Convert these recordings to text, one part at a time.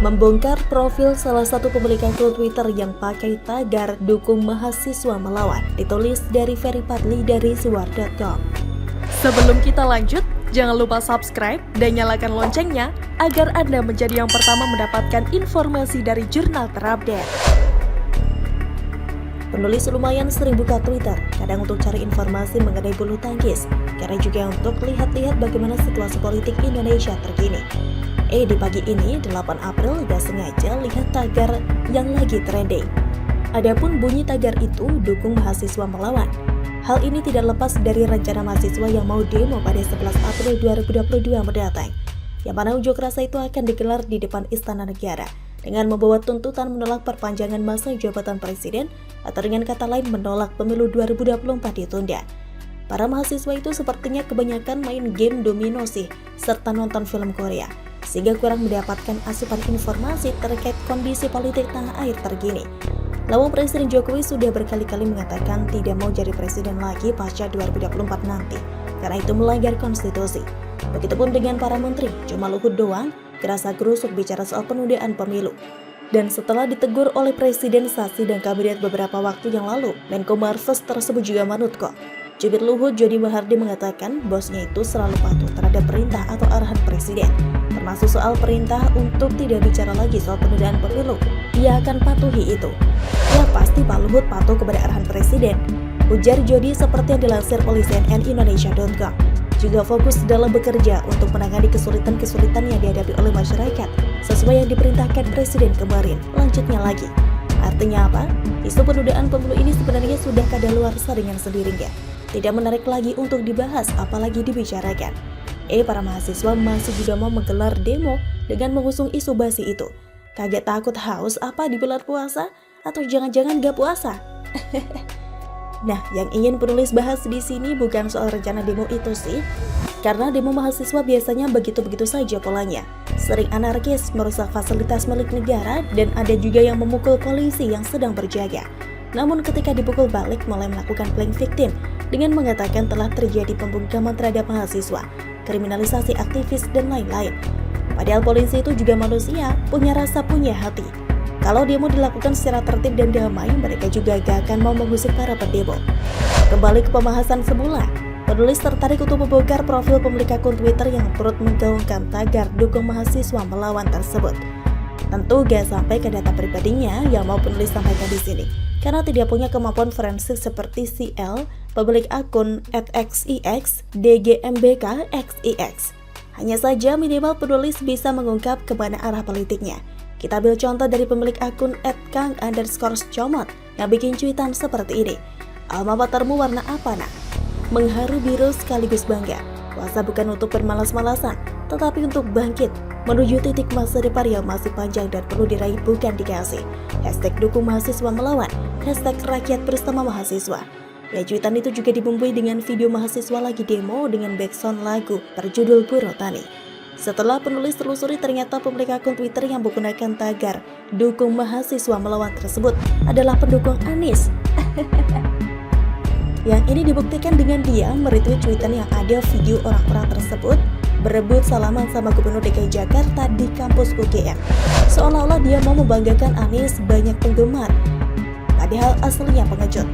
membongkar profil salah satu pemilik akun Twitter yang pakai tagar dukung mahasiswa melawan, ditulis dari Ferry Fadli dari siwar.com. Sebelum kita lanjut, jangan lupa subscribe dan nyalakan loncengnya agar Anda menjadi yang pertama mendapatkan informasi dari jurnal terupdate. Penulis lumayan sering buka Twitter, kadang untuk cari informasi mengenai bulu tangkis, kadang juga untuk lihat-lihat bagaimana situasi politik Indonesia terkini. Di pagi ini, 8 April, gak sengaja lihat tagar yang lagi trending. Adapun bunyi tagar itu dukung mahasiswa melawan. Hal ini tidak lepas dari rencana mahasiswa yang mau demo pada 11 April 2022 mendatang, yang mana unjuk rasa itu akan digelar di depan Istana Negara dengan membawa tuntutan menolak perpanjangan masa jabatan presiden atau dengan kata lain menolak pemilu 2024 ditunda. Para mahasiswa itu sepertinya kebanyakan main game domino sih, serta nonton film Korea, sehingga kurang mendapatkan asupan informasi terkait kondisi politik tanah air terkini. Lalu Presiden Jokowi sudah berkali-kali mengatakan tidak mau jadi presiden lagi pasca 2024 nanti, karena itu melanggar konstitusi. Begitupun dengan para menteri, cuma Luhut doang kerasa gerusuk bicara soal penundaan pemilu. Dan setelah ditegur oleh Presiden Sasi dan Kabinet beberapa waktu yang lalu, Menko Marves tersebut juga manut kok. Jubir Luhut Jody Mahardi mengatakan bosnya itu selalu patuh terhadap perintah atau arahan presiden, termasuk soal perintah untuk tidak bicara lagi soal penundaan pemilu. Ia akan patuhi itu. Ya pasti Pak Luhut patuh kepada arahan presiden, ujar Jody seperti yang dilansir oleh cnnindonesia.com. Juga fokus dalam bekerja untuk menangani kesulitan-kesulitan yang dihadapi oleh masyarakat sesuai yang diperintahkan presiden kemarin. Lanjutnya lagi, artinya apa? Isu penundaan pemilu ini sebenarnya sudah kadaluarsa dengan sendirinya, tidak menarik lagi untuk dibahas apalagi dibicarakan. Para mahasiswa masih juga mau menggelar demo dengan mengusung isu basi itu. Kaget takut haus apa di bulan puasa? Atau jangan-jangan gak puasa? Nah, yang ingin penulis bahas di sini bukan soal rencana demo itu sih, karena demo mahasiswa biasanya begitu-begitu saja polanya. Sering anarkis, merusak fasilitas milik negara, dan ada juga yang memukul polisi yang sedang berjaga. Namun ketika dipukul balik mulai melakukan playing victim dengan mengatakan telah terjadi pembungkaman terhadap mahasiswa, kriminalisasi aktivis, dan lain-lain. Padahal polisi itu juga manusia, punya rasa, punya hati. Kalau demo dilakukan secara tertib dan damai, mereka juga gak akan mau mengusik para pendemo. Kembali ke pembahasan semula, penulis tertarik untuk membongkar profil pemilik akun Twitter yang turut menggaungkan tagar dukung mahasiswa melawan tersebut. Tentu gak sampai ke data pribadinya yang mau penulis sampaikan di sini, karena tidak punya kemampuan forensik seperti CL, pemilik akun @xix, DGMBK, XIX. Hanya saja minimal penulis bisa mengungkap kemana arah politiknya. Kita ambil contoh dari pemilik akun @kang_comot yang bikin cuitan seperti ini. Alma matermu warna apa nak? Mengharu biru sekaligus bangga. Puasa bukan untuk bermalas-malasan, tetapi untuk bangkit menuju titik masa depan yang masih panjang dan perlu diraih bukan dikasih. #dukung mahasiswa melawan, #rakyat bersama mahasiswa. Ya, cuitan itu juga dibumbui dengan video mahasiswa lagi demo dengan backsound lagu berjudul Buruh Tani. Setelah penulis telusuri, ternyata pemilik akun Twitter yang menggunakan tagar dukung mahasiswa melawan tersebut adalah pendukung Anies. Yang ini dibuktikan dengan dia meretweet cuitan yang ada video orang-orang tersebut berebut salaman sama Gubernur DKI Jakarta di kampus UGM. Seolah-olah dia mau membanggakan Anies banyak penggemar. Padahal aslinya pengecut.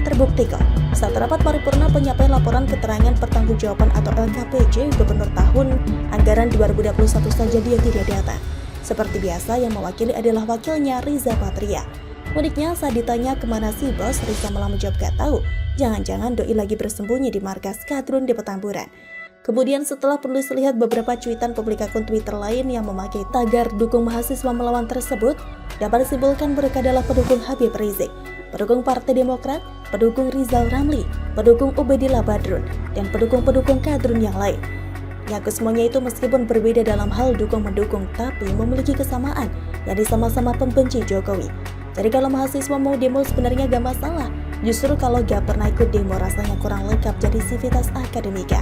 Terbukti kok, saat rapat paripurna penyampaian laporan keterangan pertanggungjawaban atau LKPJ Gubernur tahun anggaran 2021 saja dia tidak datang. Seperti biasa yang mewakili adalah wakilnya Riza Patria. Uniknya saat ditanya kemana si bos, Riza malah menjawab gak tahu. Jangan-jangan doi lagi bersembunyi di markas Kadrun di Petamburan. Kemudian setelah penulis lihat beberapa cuitan pemilik akun Twitter lain yang memakai tagar dukung mahasiswa melawan tersebut, dapat disimpulkan mereka adalah pendukung Habib Rizik, pendukung Partai Demokrat, pendukung Rizal Ramli, pendukung Ubedillah Badrun, dan pendukung-pendukung Kadrun yang lain. Yang kesemuanya itu meskipun berbeda dalam hal dukung-mendukung, tapi memiliki kesamaan, yakni sama-sama pembenci Jokowi. Jadi kalau mahasiswa mau demo sebenarnya gak masalah. Justru kalau gak pernah ikut demo rasanya kurang lengkap jadi sivitas akademika.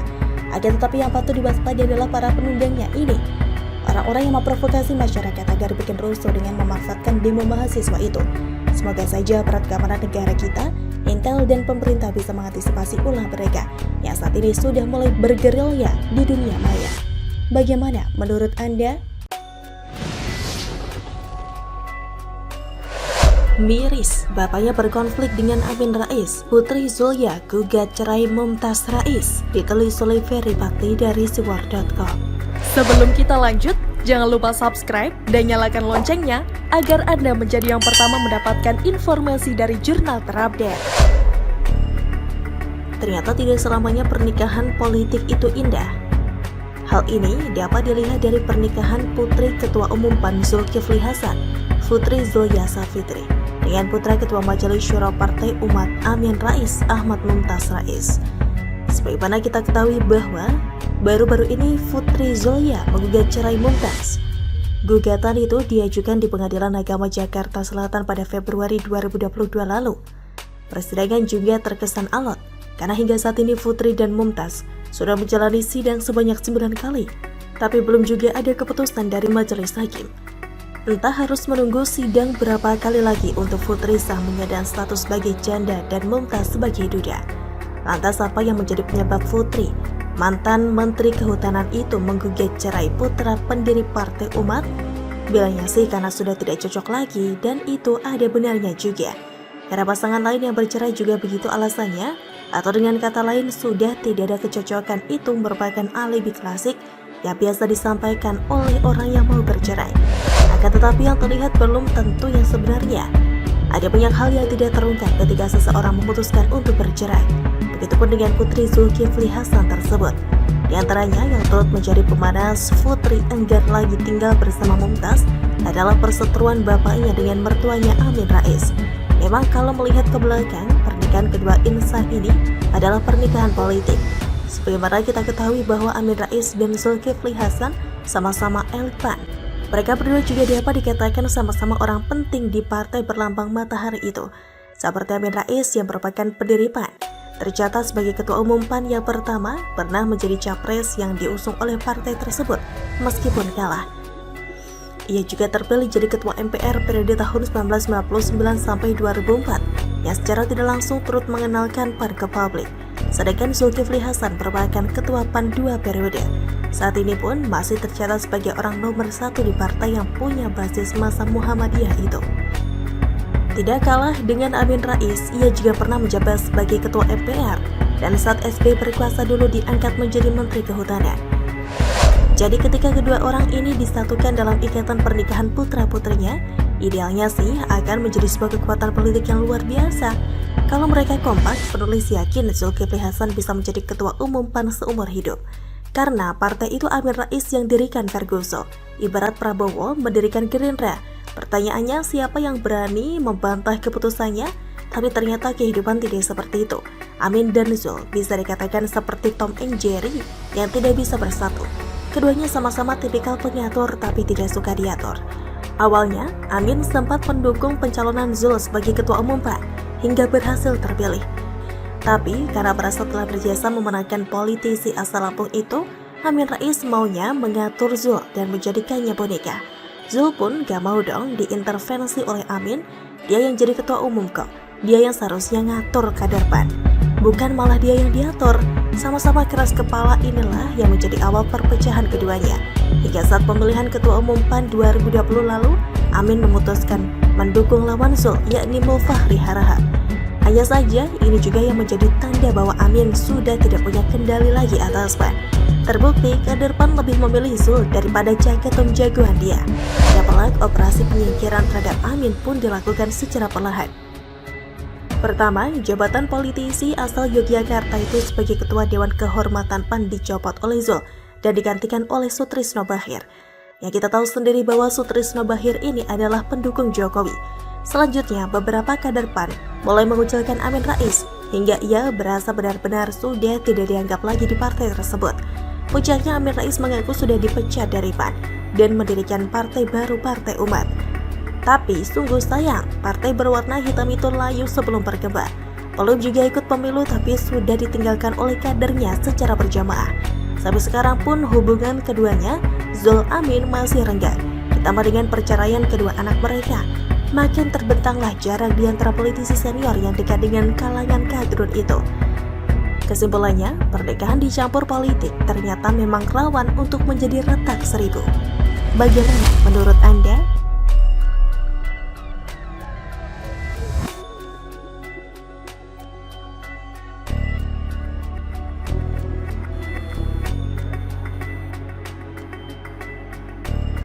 Akan tetapi yang patut diwaspadai adalah para penunggangnya ini. Orang-orang yang memprovokasi masyarakat agar bikin rusuh dengan memanfaatkan demo mahasiswa itu. Semoga saja aparat keamanan negara kita, Intel dan pemerintah bisa mengantisipasi ulah mereka yang saat ini sudah mulai bergerilya di dunia maya. Bagaimana menurut Anda? Miris, bapaknya berkonflik dengan Amin Rais, Putri Zulya gugat cerai Mumtaz Rais, ditulis oleh Ferry Bakti dari siwar.com. Sebelum kita lanjut, jangan lupa subscribe dan nyalakan loncengnya agar Anda menjadi yang pertama mendapatkan informasi dari jurnal terupdate. Ternyata tidak selamanya pernikahan politik itu indah. Hal ini dapat dilihat dari pernikahan Putri Ketua Umum PAN Zulkifli Hasan, Putri Zulya Safitri, dengan putra Ketua Majelis Syuro Partai Umat Amin Rais, Ahmad Mumtaz Rais. Sebagaimana kita ketahui bahwa baru-baru ini Putri Zulya menggugat cerai Mumtaz. Gugatan itu diajukan di Pengadilan Agama Jakarta Selatan pada Februari 2022 lalu. Persidangan juga terkesan alot, karena hingga saat ini Putri dan Mumtaz sudah menjalani sidang sebanyak 9 kali, tapi belum juga ada keputusan dari majelis hakim. Entah harus menunggu sidang berapa kali lagi untuk Putri sah menyandang status sebagai janda dan Mumtaz sebagai duda. Lantas apa yang menjadi penyebab Putri, mantan Menteri Kehutanan itu menggugat cerai putra pendiri Partai Umat? Bilangnya sih karena sudah tidak cocok lagi, dan itu ada benarnya juga. Karena pasangan lain yang bercerai juga begitu alasannya, atau dengan kata lain sudah tidak ada kecocokan. Itu merupakan alibi klasik yang biasa disampaikan oleh orang yang mau bercerai. Akan tetapi yang terlihat belum tentu yang sebenarnya. Ada banyak hal yang tidak terungkap ketika seseorang memutuskan untuk bercerai. Begitupun dengan Putri Zulkifli Hasan tersebut. Di antaranya yang turut menjadi pemanas Putri enggan lagi tinggal bersama Mumtaz adalah perseteruan bapaknya dengan mertuanya Amin Rais. Memang kalau melihat ke belakang, pernikahan kedua insan ini adalah pernikahan politik. Sebagaimana kita ketahui bahwa Amin Rais dan Zulkifli Hasan sama-sama elit PAN. Mereka berdua juga dapat dikatakan sama-sama orang penting di partai berlambang matahari itu. Seperti Amin Rais yang merupakan pendiri PAN, tercatat sebagai Ketua Umum PAN yang pertama, pernah menjadi capres yang diusung oleh partai tersebut meskipun kalah. Ia juga terpilih jadi Ketua MPR periode tahun 1999 sampai 2004 yang secara tidak langsung turut mengenalkan PAN ke publik. Sedangkan Zulkifli Hasan merupakan Ketua PAN 2 periode. Saat ini pun masih tercatat sebagai orang nomor 1 di partai yang punya basis massa Muhammadiyah itu. Tidak kalah dengan Amin Rais, ia juga pernah menjabat sebagai Ketua MPR dan saat SBY berkuasa dulu diangkat menjadi Menteri Kehutanan. Jadi ketika kedua orang ini disatukan dalam ikatan pernikahan putra-putrinya, idealnya sih akan menjadi sebuah kekuatan politik yang luar biasa. Kalau mereka kompak, penulis yakin Zulkifli Hasan bisa menjadi Ketua Umum PAN seumur hidup. Karena partai itu Amin Rais yang dirikan Ferguson, ibarat Prabowo mendirikan Gerindra. Pertanyaannya, siapa yang berani membantah keputusannya? Tapi ternyata kehidupan tidak seperti itu. Amin dan Zul bisa dikatakan seperti Tom and Jerry yang tidak bisa bersatu. Keduanya sama-sama tipikal pengatur tapi tidak suka diatur. Awalnya, Amin sempat mendukung pencalonan Zul sebagai Ketua Umum PAN hingga berhasil terpilih. Tapi karena merasa telah berjasa memenangkan politisi asal Lampung itu, Amin Rais maunya mengatur Zul dan menjadikannya boneka. Zul pun gak mau dong diintervensi oleh Amin. Dia yang jadi ketua umum kok. Dia yang seharusnya ngatur kader PAN, bukan malah dia yang diatur. Sama-sama keras kepala inilah yang menjadi awal perpecahan keduanya. Hingga saat pemilihan ketua umum PAN 2020 lalu, Amin memutuskan mendukung lawan Zul, yakni Mulfahri Harahap. Hanya saja ini juga yang menjadi tanda bahwa Amin sudah tidak punya kendali lagi atas PAN. Terbukti kader PAN lebih memilih Zul daripada Jaketum jagoan dia. Apalagi operasi penyingkiran terhadap Amin pun dilakukan secara perlahan. Pertama, jabatan politisi asal Yogyakarta itu sebagai Ketua Dewan Kehormatan PAN dicopot oleh Zul dan digantikan oleh Sutrisno Bachir. Yang kita tahu sendiri bahwa Sutrisno Bachir ini adalah pendukung Jokowi. Selanjutnya, beberapa kader PAN mulai mengucilkan Amin Rais hingga ia berasa benar-benar sudah tidak dianggap lagi di partai tersebut. Puncaknya, Amin Rais mengaku sudah dipecat dari PAN dan mendirikan partai baru, Partai Umat. Tapi sungguh sayang, partai berwarna hitam itu layu sebelum berkembang. Belum juga ikut pemilu tapi sudah ditinggalkan oleh kadernya secara berjamaah. Sampai sekarang pun hubungan keduanya, Zul Amin, masih renggang. Ditambah dengan perceraian kedua anak mereka, makin terbentanglah jarak di antara politisi senior yang dekat dengan kalangan kadrun itu. Kesimpulannya, pernikahan dicampur politik ternyata memang rawan untuk menjadi retak seribu. Bagaimana menurut Anda?